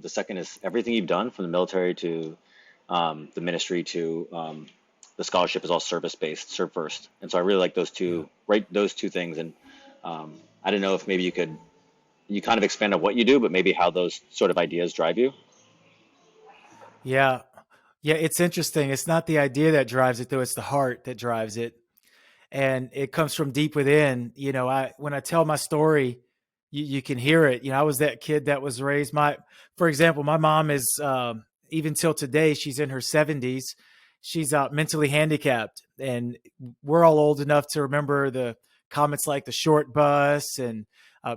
the second is everything you've done from the military to the ministry to the scholarship is all service based, serve first. And so I really like those Yeah. two, right? Those two things. And I don't know if maybe you kind of expand on what you do, but maybe how those sort of ideas drive you. Yeah. Yeah. It's interesting. It's not the idea that drives it though. It's the heart that drives it. And it comes from deep within. When I tell my story, you can hear it. I was that kid that was raised for example, my mom is, even till today, she's in her 70s. She's mentally handicapped, and we're all old enough to remember the comments like the short bus and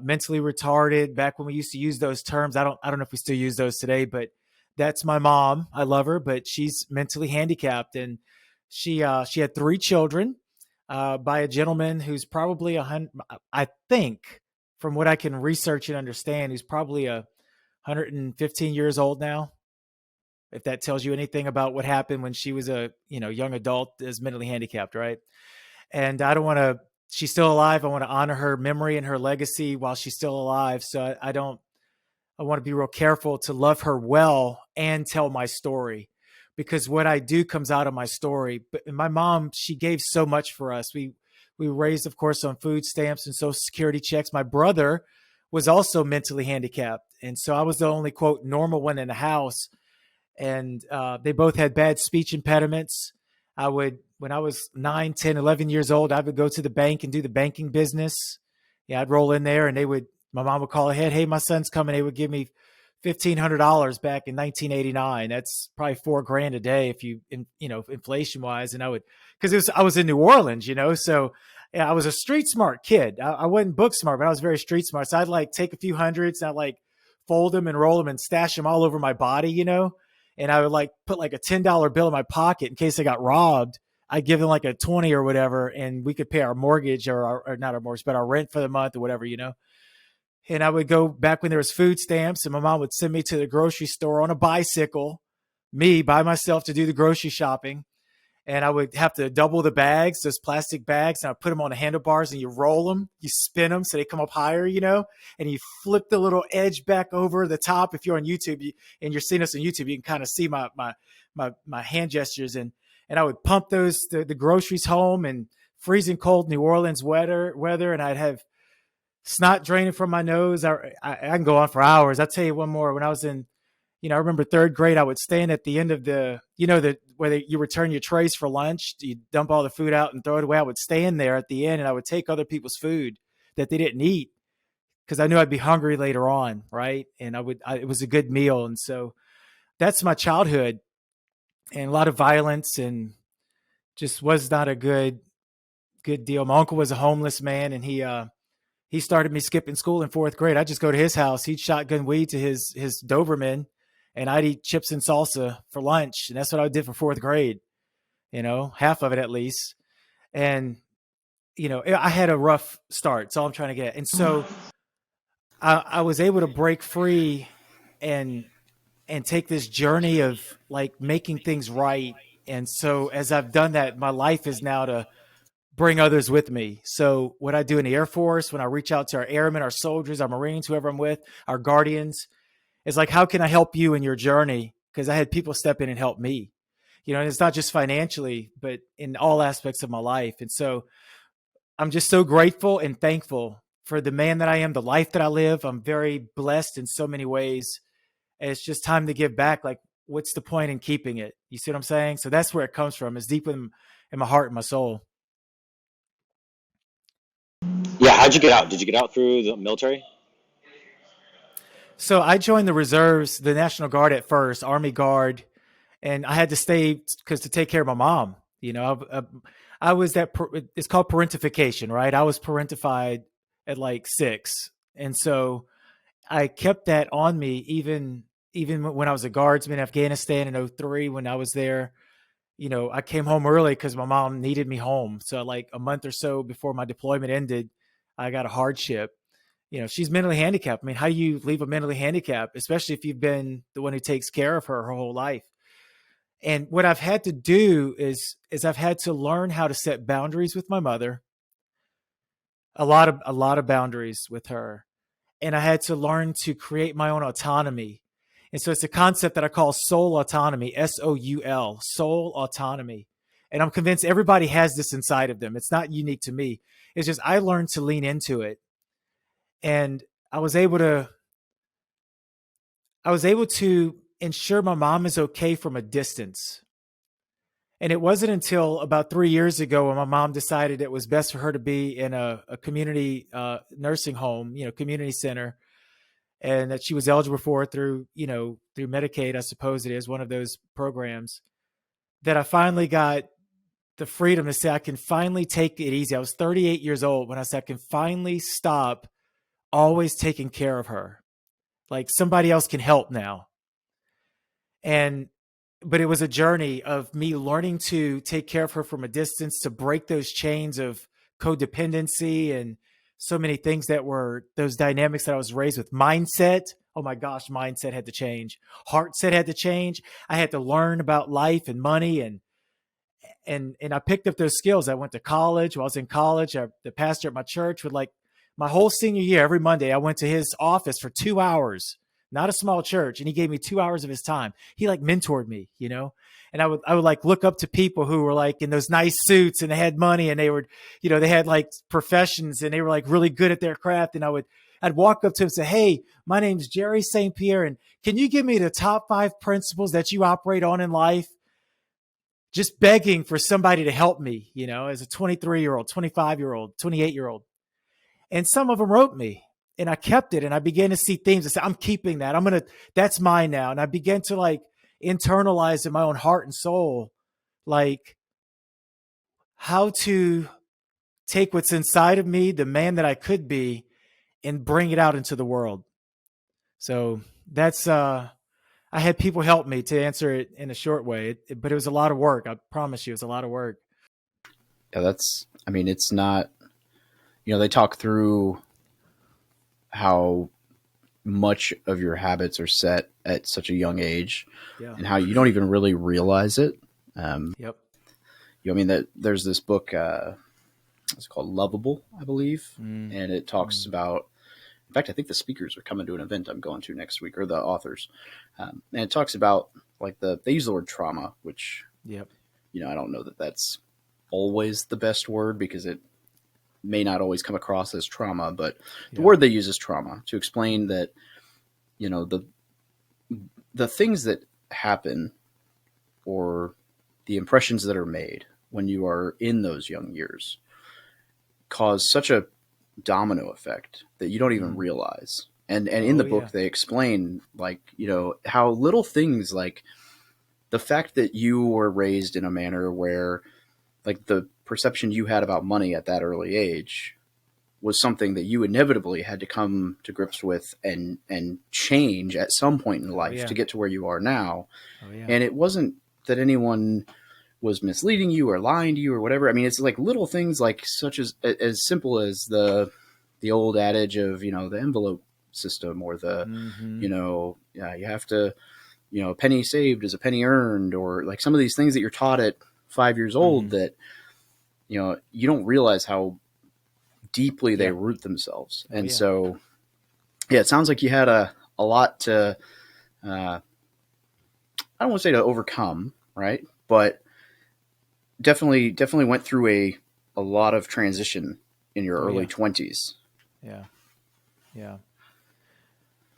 mentally retarded back when we used to use those terms. I don't know if we still use those today, but that's my mom. I love her, but she's mentally handicapped, and she had three children by a gentleman who's probably 100. I think, from what I can research and understand, who's probably 115 years old now. If that tells you anything about what happened when she was a young adult as mentally handicapped, right? And I don't want to. She's still alive. I want to honor her memory and her legacy while she's still alive. So I don't. I want to be real careful to love her well and tell my story, because what I do comes out of my story. But my mom, she gave so much for us. We were raised, of course, on food stamps and social security checks. My brother was also mentally handicapped, and so I was the only quote normal one in the house. And they both had bad speech impediments. When I was 9, 10, 11 years old, I would go to the bank and do the banking business. Yeah, I'd roll in there, and my mom would call ahead, "Hey, my son's coming." They would give me $1,500 back in 1989. That's probably $4,000 a day if inflation wise. And because I was in New Orleans, so yeah, I was a street smart kid. I wasn't book smart, but I was very street smart. So I'd like take a few hundreds, and I'd like fold them and roll them and stash them all over my body. And I would like put like a $10 bill in my pocket in case I got robbed. I'd give them like a 20 or whatever, and we could pay our mortgage or not our mortgage, but our rent for the month or whatever. And I would go back when there was food stamps, and my mom would send me to the grocery store on a bicycle, me by myself, to do the grocery shopping. And I would have to double the bags, those plastic bags, and I put them on the handlebars, and you roll them, you spin them so they come up higher, and you flip the little edge back over the top. If you're on YouTube and you're seeing us on YouTube, you can kind of see my hand gestures, and I would pump the groceries home in freezing cold New Orleans weather, and I'd have snot draining from my nose. I can go on for hours. I'll tell you one more. When I was in, I remember third grade, I would stand at the end of where you return your trays for lunch, you dump all the food out and throw it away. I would stand there at the end, and I would take other people's food that they didn't eat, because I knew I'd be hungry later on. Right. And it was a good meal. And so that's my childhood, and a lot of violence, and just was not a good deal. My uncle was a homeless man, and he started me skipping school in fourth grade. I'd just go to his house. He'd shotgun weed to his Doberman, and I'd eat chips and salsa for lunch. And that's what I did for fourth grade, half of it at least. And, I had a rough start. That's all I'm trying to get. And so I was able to break free and take this journey of like making things right. And so as I've done that, my life is now to bring others with me. So what I do in the Air Force, when I reach out to our airmen, our soldiers, our Marines, whoever I'm with, our guardians, is like, how can I help you in your journey? Because I had people step in and help me, and it's not just financially, but in all aspects of my life. And so I'm just so grateful and thankful for the man that I am, the life that I live. I'm very blessed in so many ways. And it's just time to give back. Like, what's the point in keeping it? You see what I'm saying? So that's where it comes from. It's deep in my heart and my soul. Yeah, how'd you get out? Did you get out through the military? So I joined the reserves, the National Guard at first, Army Guard, and I had to stay because to take care of my mom. I was it's called parentification, right? I was parentified at like 6, and so I kept that on me even when I was a guardsman in Afghanistan in '03 when I was there. I came home early because my mom needed me home. So like a month or so before my deployment ended, I got a hardship. She's mentally handicapped. I mean, how do you leave a mentally handicapped, especially if you've been the one who takes care of her whole life? And what I've had to do is I've had to learn how to set boundaries with my mother, a lot of boundaries with her. And I had to learn to create my own autonomy. And so it's a concept that I call soul autonomy, SOUL, soul autonomy. And I'm convinced everybody has this inside of them. It's not unique to me. It's just I learned to lean into it. And I was able to ensure my mom is okay from a distance. And it wasn't until about 3 years ago when my mom decided it was best for her to be in a community nursing home, community center, and that she was eligible for it through Medicaid, I suppose it is one of those programs, that I finally got the freedom to say I can finally take it easy. I was 38 years old when I said I can finally stop always taking care of her. Like somebody else can help now. But it was a journey of me learning to take care of her from a distance, to break those chains of codependency and so many things that were those dynamics that I was raised with. Mindset. Oh my gosh, mindset had to change. Heart set had to change. I had to learn about life and money, and I picked up those skills. I went to college. While I was in college, the pastor at my church would, like, my whole senior year, every Monday, I went to his office for 2 hours. Not a small church, and he gave me 2 hours of his time. He like mentored me, and I would like look up to people who were like in those nice suits and they had money and they were, they had like professions and they were like really good at their craft. And I'd walk up to him and say, "Hey, my name's Jerry St. Pierre, and can you give me the top 5 principles that you operate on in life?" Just begging for somebody to help me, as a 23-year-old, 25-year-old, 28-year-old. And some of them wrote me. And I kept it, and I began to see themes. I said, "I'm keeping that. That's mine now." And I began to like internalize in my own heart and soul, like how to take what's inside of me, the man that I could be, and bring it out into the world. So that's, I had people help me to answer it in a short way, but it was a lot of work. I promise you, it was a lot of work. Yeah, it's not, they talk through how much of your habits are set at such a young age, and how you don't even really realize it. Yep. That there's this book, it's called Lovable, I believe. And it talks about, in fact, I think the speakers are coming to an event I'm going to next week, or the authors. And it talks about like they use the word trauma, which, I don't know that that's always the best word, because it may not always come across as trauma, but the word they use is trauma to explain that, the things that happen, or the impressions that are made when you are in those young years, cause such a domino effect that you don't even realize. And in the book, they explain like, how little things, like the fact that you were raised in a manner where like the perception you had about money at that early age was something that you inevitably had to come to grips with and change at some point in life to get to where you are now. And it wasn't that anyone was misleading you or lying to you or whatever. I mean, it's like little things, like such as simple as the old adage of, the envelope system, or the, you have to, a penny saved is a penny earned, or like some of these things that you're taught at 5 years old that, you don't realize how deeply they root themselves. And so, it sounds like you had a lot to, I don't want to say to overcome, right? But definitely went through a lot of transition in your early 20s. Yeah.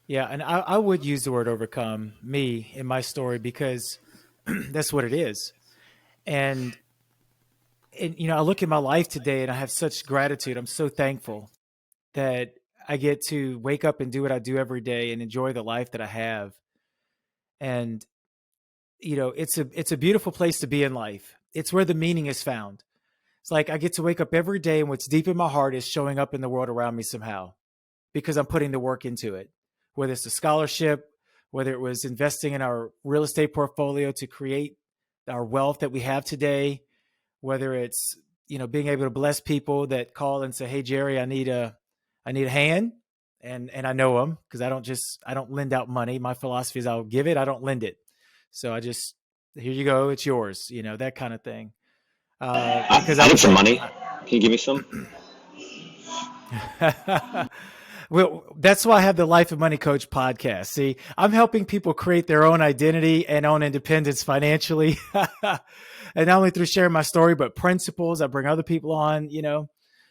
And I would use the word overcome, me, in my story, because that's what it is. And I look at my life today and I have such gratitude. I'm so thankful that I get to wake up and do what I do every day and enjoy the life that I have. And, it's a beautiful place to be in life. It's where the meaning is found. It's like I get to wake up every day and what's deep in my heart is showing up in the world around me somehow, because I'm putting the work into it, whether it's a scholarship, whether it was investing in our real estate portfolio to create our wealth that we have today, whether it's, being able to bless people that call and say, "Hey, Jerry, I need a hand." And I know them, because I don't lend out money. My philosophy is I'll give it, I don't lend it. So here you go, it's yours, that kind of thing. Because I need some money. Can you give me some? Well, that's why I have the Life of Money Coach podcast. See, I'm helping people create their own identity and own independence financially. And not only through sharing my story, but principles. I bring other people on,